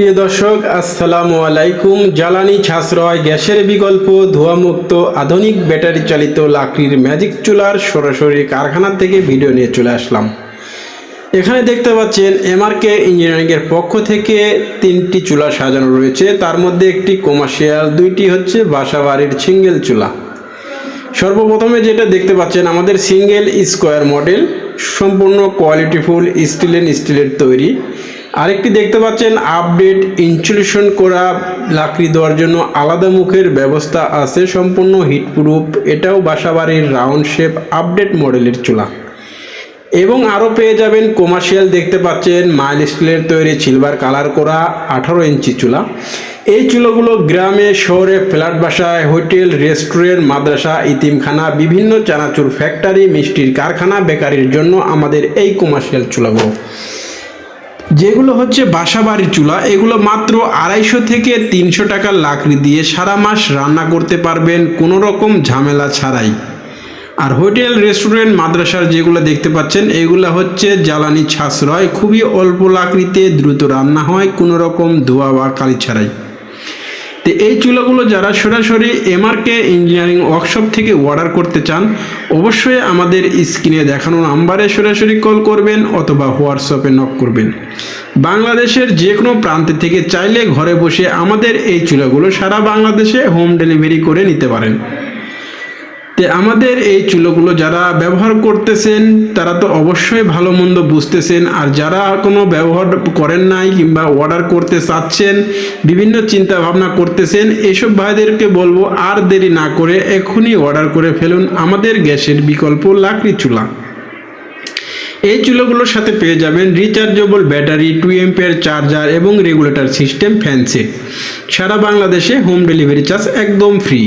প্রিয় দর্শক আসসালামু আলাইকুম। জ্বালানি সাশ্রয়, গ্যাসের বিকল্প, ধোঁয়ামুক্ত আধুনিক ব্যাটারি চালিত লাকড়ির ম্যাজিক চুলার সরাসরি কারখানা থেকে ভিডিও নিয়ে চলে আসলাম। এখানে দেখতে পাচ্ছেন এমআরকে ইঞ্জিনিয়ারিংয়ের পক্ষ থেকে 3টি চুলা সাজানো রয়েছে। তার মধ্যে একটি কমার্শিয়াল, 2টি হচ্ছে বাসাবাড়ির সিঙ্গেল চুলা। সর্বপ্রথমে যেটা দেখতে পাচ্ছেন আমাদের সিঙ্গেল স্কোয়ার মডেল, সম্পূর্ণ কোয়ালিটিফুল স্টিলের তৈরি। আরেকটি দেখতে পাচ্ছেন আপডেট ইনসুলেশন করা, লাকড়ি দেওয়ার জন্য আলাদা মুখের ব্যবস্থা আছে, সম্পূর্ণ হিটপ্রুফ। এটাও বাসাবাড়ির রাউন্ড শেপ আপডেট মডেলের চুলা। এবং আরও পেয়ে যাবেন কমার্শিয়াল, দেখতে পাচ্ছেন মাইল স্টিলের তৈরি সিলভার কালার করা 18 ইঞ্চি চুলা। এই চুলাগুলো গ্রামে, শহরে, ফ্ল্যাট বাসায়, হোটেল, রেস্টুরেন্ট, মাদ্রাসা, ইতিমখানা, বিভিন্ন চানাচুর ফ্যাক্টরি, মিষ্টির কারখানা, বেকারির জন্য আমাদের এই কমার্শিয়াল চুলাগুলো, যেগুলো হচ্ছে বাসাবাড়ির চুলা। এগুলো মাত্র 250 থেকে 300 টাকার লাকড়ি দিয়ে সারা মাস রান্না করতে পারবেন কোনো রকম ঝামেলা ছাড়াই। আর হোটেল, রেস্টুরেন্ট, মাদ্রাসার যেগুলো দেখতে পাচ্ছেন এগুলো হচ্ছে জ্বালানি সাশ্রয়, খুবই অল্প লাকড়িতে দ্রুত রান্না হয় কোনো রকম ধোঁয়া বা কালি ছাড়াই। তো এই চুলাগুলো যারা সরাসরি এমআরকে ইঞ্জিনিয়ারিং ওয়ার্কশপ থেকে অর্ডার করতে চান, অবশ্যই আমাদের স্ক্রিনে দেখানো নাম্বারে সরাসরি কল করবেন অথবা হোয়াটসঅ্যাপে নক করবেন। বাংলাদেশের যে কোনো প্রান্তে থেকে চাইলে ঘরে বসে আমাদের এই চুলাগুলো সারা বাংলাদেশে হোম ডেলিভারি করে নিতে পারেন। তো আমাদের এই চুলোগুলো যারা ব্যবহার করতেছেন তারা তো অবশ্যই ভালো মন্দ বুঝতেছেন, আর যারা কোনো ব্যবহার করেন নাই কিংবা অর্ডার করতে চাচ্ছেন, বিভিন্ন চিন্তা ভাবনা করতেছেন, এইসব ভাইদেরকে বলবো আর দেরি না করে এখনই অর্ডার করে ফেলুন আমাদের গ্যাসের বিকল্প লাকড়ি চুলা। এই চুলোগুলোর সাথে পেয়ে যাবেন রিচার্জেবল ব্যাটারি, 2 এম্পিয়ার চার্জার এবং রেগুলেটর সিস্টেম, ফ্যান সেট। সারা বাংলাদেশে হোম ডেলিভারি চার্জ একদম ফ্রি।